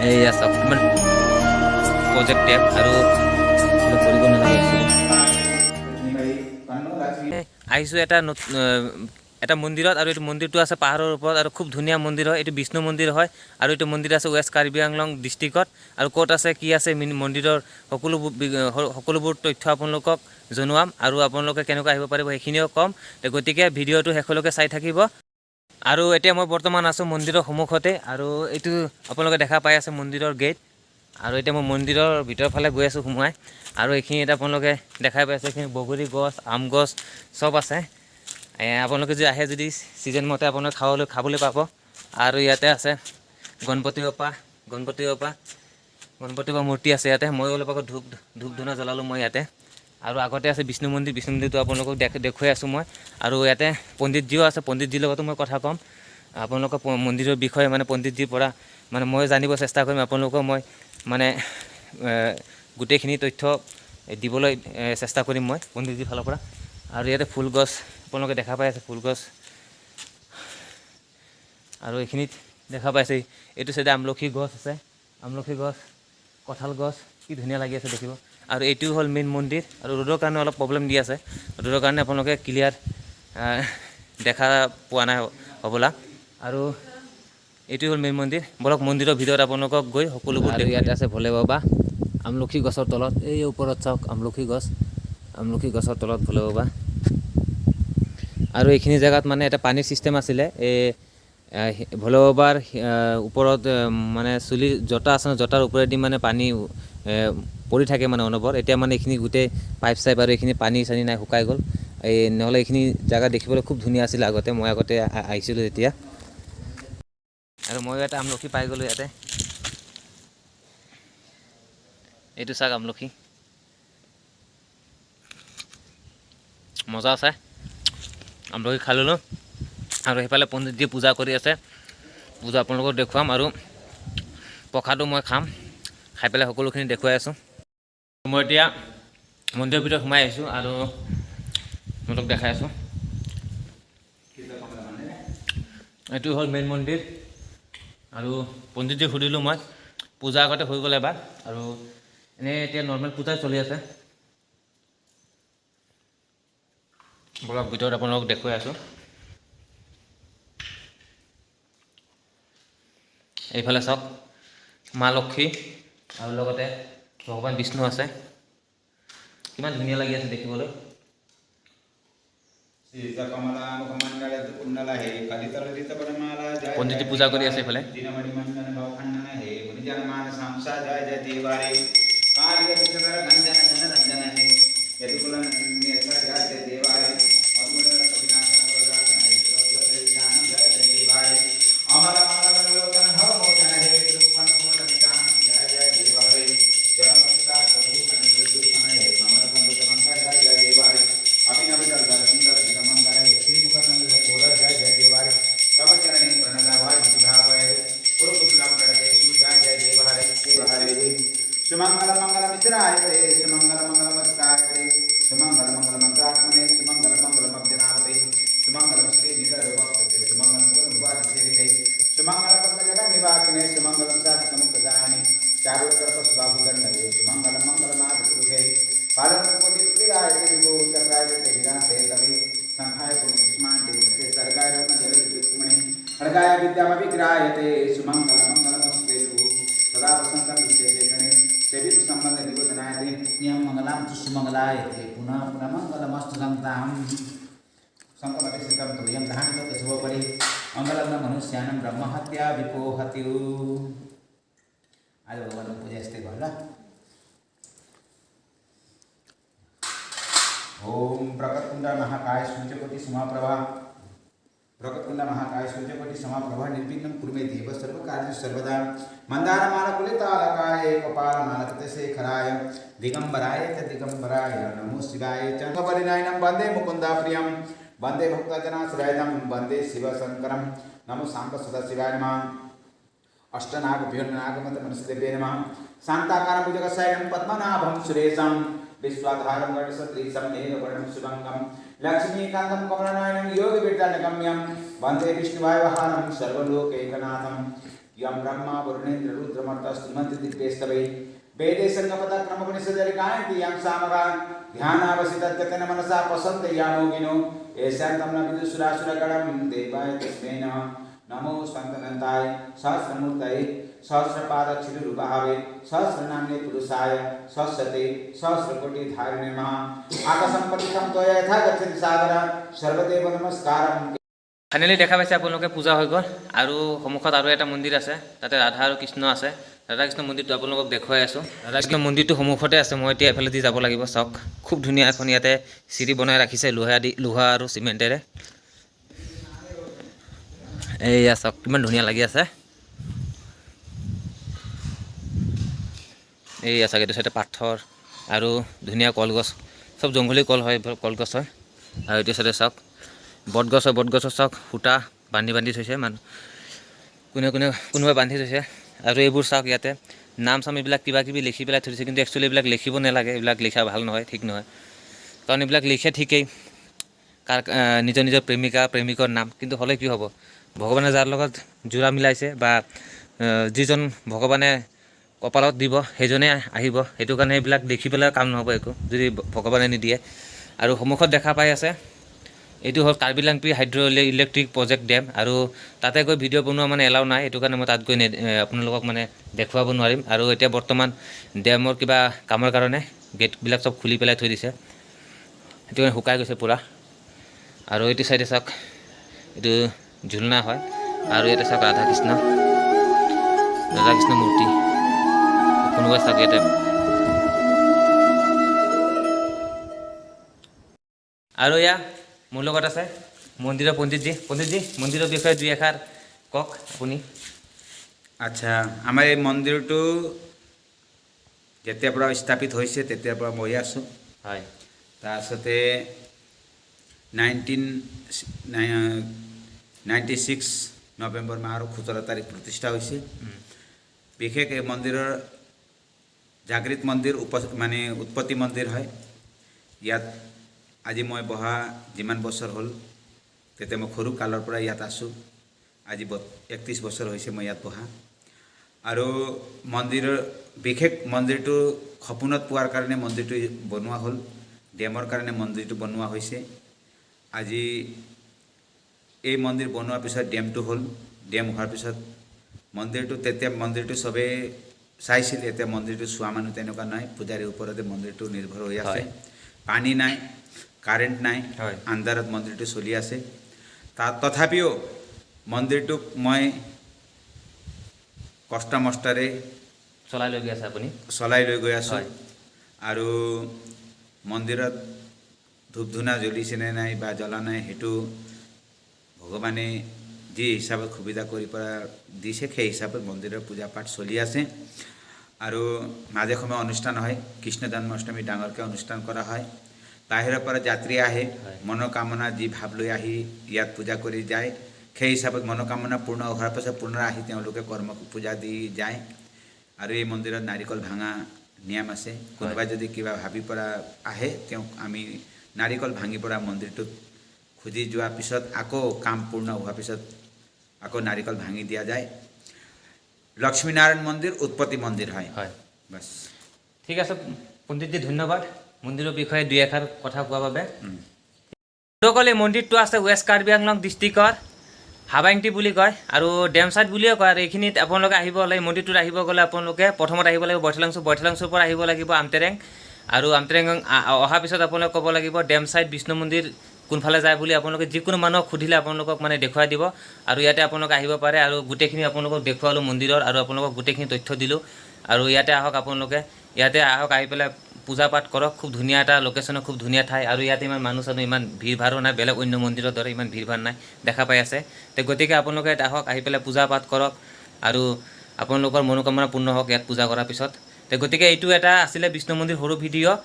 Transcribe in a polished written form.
এয়া চাওক কিমান প্ৰজেক্ট টেপ আৰু কৰিব নালাগে। আহিছোঁ এটা মন্দিৰত, আৰু এইটো মন্দিৰটো আছে পাহাৰৰ ওপৰত আৰু খুব ধুনীয়া মন্দিৰ হয়। এইটো বিষ্ণু মন্দিৰ হয় আৰু এইটো মন্দিৰ আছে ৱেষ্ট কাৰ্বি আংলং ডিষ্ট্ৰিক্টত। আৰু ক'ত আছে কি আছে মন্দিৰৰ সকলোবোৰ তথ্য আপোনালোকক জনোৱাম, আৰু আপোনালোকে কেনেকৈ আহিব পাৰিব সেইখিনিও ক'ম। গতিকে ভিডিঅ'টো শেষলৈকে চাই থাকিব। আৰু এতিয়া মই বৰ্তমান আছোঁ মন্দিৰৰ সন্মুখতে, আৰু এইটো আপোনালোকে দেখা পাই আছে মন্দিৰৰ গেট। আৰু এতিয়া মই মন্দিৰৰ ভিতৰৰ ফালে গৈ আছোঁ সোমাই, আৰু এইখিনিত আপোনালোকে দেখাই পাইছে এইখিনি বগৰী গছ, আম গছ চব আছে। আপোনালোকে যদি আহে যদি ছিজন মতে আপোনালোকে খাবলৈ পাব। আৰু ইয়াতে আছে গণপতি বাপ্পা মূৰ্তি আছে ইয়াতে। মই অলপ আগত ধূপ ধূনা জ্বলালোঁ মই ইয়াতে। আৰু আগতে আছে বিষ্ণু মন্দিৰটো আপোনালোকক দেখুৱাই আছোঁ মই। আৰু ইয়াতে পণ্ডিতজীও আছে, পণ্ডিতজীৰ লগতো মই কথা ক'ম আপোনালোকৰ মন্দিৰৰ বিষয়ে। মানে পণ্ডিতজীৰ পৰা মানে মই জানিব চেষ্টা কৰিম আপোনালোকক। মই মানে গোটেইখিনি তথ্য দিবলৈ চেষ্টা কৰিম মই পণ্ডিতজীৰ ফালৰ পৰা। আৰু ইয়াতে ফুল গছ আপোনালোকে দেখা পাই আছে, ফুল গছ। আৰু এইখিনিত দেখা পাইছে এইটো চাইডে আমলখি গছ আছে, আমলখি গছ, কঁঠাল গছ, কি ধুনীয়া লাগি আছে দেখিব। আৰু এইটো হ'ল মেইন মন্দিৰ। আৰু ৰ'দৰ কাৰণে অলপ প্ৰব্লেম দি আছে, ৰ'দৰ কাৰণে আপোনালোকে ক্লিয়াৰ দেখা পোৱা নাই হ'বলা। আৰু এইটো হ'ল মেইন মন্দিৰ। বলক মন্দিৰৰ ভিতৰত আপোনালোকক গৈ সকলোবোৰ। আৰু ইয়াতে আছে ভোলে বাবা আমলখি গছৰ তলত, এই ওপৰত চাওক আমলখি গছৰ তলত ভোলে বাবা। আৰু এইখিনি জেগাত মানে এটা পানীৰ ছিষ্টেম আছিলে। এই ভোলে বাবাৰ ওপৰত মানে চুলিৰ জটা আছে ন, জটাৰ ওপৰেদি মানে পানী পৰি থাকে মানে অনবৰত। এতিয়া মানে এইখিনি গোটেই পাইপ চাইপ আৰু এইখিনি পানী চানী নাই, শুকাই গ'ল। নহ'লে এইখিনি জেগা দেখিবলৈ খুব ধুনীয়া আছিল আগতে, মই আগতে আহিছিলোঁ তেতিয়া। আৰু ময়ো এটা আমলখি পাই গ'লোঁ ইয়াতে। এইটো চাওক আমলখি, মজা আছে। আমলখি খাই ল'লোঁ। আৰু সেইফালে পণ্ডিতজীয়ে পূজা কৰি আছে, পূজা আপোনালোকক দেখুৱাম। আৰু প্ৰসাদো মই খাম, খাই পেলাই সকলোখিনি দেখুৱাই আছোঁ। মই এতিয়া মন্দিৰৰ ভিতৰত সোমাই আহিছোঁ আৰু আপোনালোকক দেখাই আছোঁ। এইটো হ'ল মেইন মন্দিৰ। আৰু পণ্ডিতজীক সুধিলোঁ মই, পূজা আগতে হৈ গ'ল এবাৰ, আৰু এনেই এতিয়া নৰ্মেল পূজাই চলি আছে। বলক ভিতৰত আপোনালোকক দেখুৱাই আছোঁ। এইফালে চাওক মা লক্ষী আৰু লগতে ভগৱান বিষ্ণু আছে, কিমান ধুনীয়া লাগি আছে দেখিবলৈ। পণ্ডিতজী পূজা কৰি আছে এইফালে। सुमंगल मंगल मिश्रायते सुमंगल मंगल मत्कायते सुमंगल मंगल मंत्रात्मने सुमंगल मंगल मध्यनामते सुमंगल श्री निरवक्ते सुमंगल गुरुवादिते सुमंगल पद्मजटा निवासिने सुमंगल शास्त्र मुक्तदायिने चारुतर पुष्पाभुदण्डये सुमंगल मंगल मातृके पालन कोटि प्रतिरायते विभो चक्रायते विनाशे तवे संहाय पुष्मान्ते ते सर्गाय रत्न जले विद्युत्मणि खड्गाय विद्यामभिग्रायते सुमंगल मंगलमस्ते सदा वसंतं विशेषणे सेवित संबंध निबोधनायते नियम मंगलम सुमंगलायते पुनः पुनः मंगलमस्तुतं ताम संकपति सिद्धं तुल्यं धानि तो शुभपरि मंगलम मनुष्यानं ब्रह्महत्या विपोहति। आज भगवान पूजा अस्ते भला। ओम प्रकटकुंड महाकाय सूर्यकोटि समाप्रभा प्रकटकुंड महाकाय सूर्यकोटि समाप्रभा निर्विघ्नं कुरु मे देव सर्वकार्येषु सर्वदा मंदारमालकुलितालकाय कपालमालकृतशेखराय दिगंबराय च दिगंबराय नमो शिवाय च परिणायनं वन्दे मुकुन्दा प्रियं वन्दे भक्तजनाश्रयं वन्दे शिवशङ्करं नमो सांब सदाशिवाय नमः अष्टनागभ्योन्नागमतमनसदेवे नमः शान्ताकारं भुजगशयनं पद्मनाभं सुरेशं विश्वाधारं गणसदृशं नीलवर्णं शुभङ्गं लक्ष्मीकान्तं कमलनयनं योगविद्यानगम्यं वन्दे विष्णुवायुवाहनं सर्वलोकैकनाथं यम ब्रह्मा वरुणेन्द्र रुद्रमर्तस्तुमन्ति दिव्येस्तवै वेदे संगपदक्रमोपनिषदरि गायन्ति यं सामगा ध्यानावसितत्यतेन मनसा पसन्ते यामोगिनो येषां तं न विदुषुरासुरगणं देवाय तस्मै नमः नमो स्वन्तनन्ताय सहस्रमूर्तये सहस्रपादक्षितिरूपावे सहस्रनाम्ने पुरुषाय सहस्रते सहस्रकोटिधारिणे नमः आकाशं पतितं त्वया यथा गच्छति सागरः सर्वदेव नमस्कारं। ফাইনেলি দেখা পাইছে আপোনালোকে পূজা হৈ গ'ল আৰু সন্মুখত আৰু এটা মন্দিৰ আছে তাতে ৰাধা আৰু কৃষ্ণ আছে ৰাধা কৃষ্ণ মন্দিৰটো আপোনালোকক দেখুৱাই আছোঁ ৰাধা কৃষ্ণ মন্দিৰটো সন্মুখতে আছে মই এতিয়া এফালে দি যাব লাগিব চাওক খুব ধুনীয়া এখন ইয়াতে চিৰি বনাই ৰাখিছে লোহা আৰু চিমেণ্টেৰে এইয়া চাওক কিমান ধুনীয়া লাগি আছে এইয়া চাওক এইটো চাইডে পাথৰ আৰু ধুনীয়া কলগছ চব জংঘলী কল হয় কলগছ হয় আৰু এইটো চাইডে চাওক বটগছৰ চাওক সূতা বান্ধি থৈছে মানুহ কোনোবাই বান্ধি থৈছে আৰু এইবোৰ চাওক ইয়াতে নাম চাম এইবিলাক কিবা কিবি লিখি পেলাই থৈছে কিন্তু একচুৱেলি এইবিলাক লিখিব নালাগে এইবিলাক লিখা ভাল নহয় ঠিক নহয় কাৰণ এইবিলাক লিখে ঠিকেই নিজৰ প্ৰেমিকৰ নাম কিন্তু হ'লে কি হ'ব ভগৱানে যাৰ লগত জোৰা মিলাইছে বা যিজন ভগৱানে কপালত দিব সেইজনে আহিব সেইটো কাৰণে এইবিলাক দেখি পেলাই কাম নহ'ব একো যদি ভগৱানে নিদিয়ে আৰু সন্মুখত দেখা পাই আছে এইটো হ'ল Karbi Langpi hydro electric project dam আৰু তাতে গৈ ভিডিঅ' বনোৱা মানে এলাও নাই এইটো কাৰণে মই তাত গৈ আপোনালোকক মানে দেখুৱাব নোৱাৰিম আৰু এতিয়া বৰ্তমান ডেমৰ কিবা কামৰ কাৰণে গেটবিলাক চব খুলি পেলাই থৈ দিছে সেইটো কাৰণে শুকাই গৈছে পূৰা আৰু এইটো চাইডে চাওক এইটো ঝুলনা হয় আৰু ইয়াতে চাওক ৰাধা কৃষ্ণ মূৰ্তি কোনোবাই চাওক ইয়াতে আৰু এয়া মোৰ লগত আছে মন্দিৰৰ পণ্ডিতজী মন্দিৰৰ বিষয়ে দুই এষাৰ কওক আপুনি আচ্ছা আমাৰ এই মন্দিৰটো যেতিয়াৰ পৰা স্থাপিত হৈছে তেতিয়াৰ পৰা মই আছোঁ হয় তাৰপিছতে 1996 নৱেম্বৰ মাহৰ 17 তাৰিখ প্ৰতিষ্ঠা হৈছে বিশেষ এই মন্দিৰৰ জাগৃত মন্দিৰ মানে উৎপত্তি মন্দিৰ হয় ইয়াত আজি মই বহা যিমান বছৰ হ'ল তেতিয়া মই সৰু কালৰ পৰা ইয়াত আছোঁ আজি 31 বছৰ হৈছে মই ইয়াত বহা আৰু মন্দিৰৰ বিশেষ মন্দিৰটো সপোনত পোৱাৰ কাৰণে মন্দিৰটো বনোৱা হ'ল ডেমৰ কাৰণে মন্দিৰটো বনোৱা হৈছে আজি এই মন্দিৰ বনোৱাৰ পিছত ডেমটো হ'ল ডেম হোৱাৰ পিছত মন্দিৰটো তেতিয়া মন্দিৰটো চবে চাইছিল এতিয়া মন্দিৰটো চোৱা মানুহ তেনেকুৱা নাই পূজাৰীৰ ওপৰতে মন্দিৰটো নিৰ্ভৰ হৈ আছে পানী নাই কাৰেণ্ট নাই আন্ধাৰত মন্দিৰটো চলি আছে তথাপিও মন্দিৰটোক মই কষ্ট মষ্টেৰে চলাই লৈ গৈ আছে আপুনি চলাই লৈ গৈ আছোঁ আৰু মন্দিৰত ধূপ ধূনা জ্বলিছেনে নাই বা জ্বলা নাই সেইটো ভগৱানে যি হিচাপত সুবিধা কৰি পৰা দিছে সেই হিচাপত মন্দিৰৰ পূজা পাঠ চলি আছে আৰু মাজে সময়ে অনুষ্ঠান হয় কৃষ্ণ জন্মাষ্টমী ডাঙৰকৈ অনুষ্ঠান কৰা হয় বাহিৰৰ পৰা যাত্ৰী আহে মনোকামনা যি ভাৱ লৈ আহি ইয়াত পূজা কৰি যায় সেই হিচাপত মনোকামনা পূৰ্ণ হোৱাৰ পাছত পুনৰ আহি তেওঁলোকে কৰ্ম পূজা দি যায় আৰু এই মন্দিৰত নাৰিকল ভাঙা নিয়ম আছে কোনোবাই যদি কিবা ভাবি পৰা আহে তেওঁক আমি নাৰিকল ভাঙি পৰা মন্দিৰটোত খুজি যোৱাৰ পিছত আকৌ কাম পূৰ্ণ হোৱাৰ পিছত আকৌ নাৰিকল ভাঙি দিয়া যায় লক্ষ্মীনাৰায়ণ মন্দিৰ উৎপত্তি মন্দিৰ হয় বাছ ঠিক আছে পণ্ডিতজী ধন্যবাদ মন্দিৰৰ বিষয়ে দুই এষাৰ কথা কোৱাৰ বাবে এই মন্দিৰটো আছে ৱেষ্ট কাৰ্বি আংলং ডিষ্ট্ৰিক্টৰ হাবাংটি বুলি কয় আৰু ডেম চাইড বুলিও কয় আৰু এইখিনিত আপোনালোকে আহিব হ'লে মন্দিৰটোত আহিব গ'লে আপোনালোকে প্ৰথমত আহিব লাগিব বৈঠালাংচুৰ পৰা আহিব লাগিব আমটেৰেং আৰু আমটেৰেং অহাৰ পিছত আপোনালোকে ক'ব লাগিব ডেম চাইড বিষ্ণু মন্দিৰ কোনফালে যায় বুলি আপোনালোকে যিকোনো মানুহক সুধিলে আপোনালোকক মানে দেখুৱাই দিব আৰু ইয়াতে আপোনালোকে আহিব পাৰে আৰু গোটেইখিনি আপোনালোকক দেখুৱালোঁ মন্দিৰৰ আৰু আপোনালোকক গোটেইখিনি তথ্য দিলোঁ আৰু ইয়াতে আহক আপোনালোকে ইয়াতে আহক আহি পেলাই পূজা পাঠ কৰক খুব ধুনীয়া এটা লোকেশ্যনৰ খুব ধুনীয়া ঠাই আৰু ইয়াতে ইমান মানুহ চানুহ ইমান ভিৰ ভাৰো নাই বেলেগ অন্য মন্দিৰৰ দৰে ইমান ভিৰ ভাৰ নাই দেখা পাই আছে তো গতিকে আপোনালোকে আহক আহি পেলাই পূজা পাঠ কৰক আৰু আপোনালোকৰ মনোকামনা পূৰ্ণ হওক ইয়াত পূজা কৰাৰ পিছত তো গতিকে এইটো এটা আছিলে বিষ্ণু মন্দিৰ সৰু ভিডিঅ'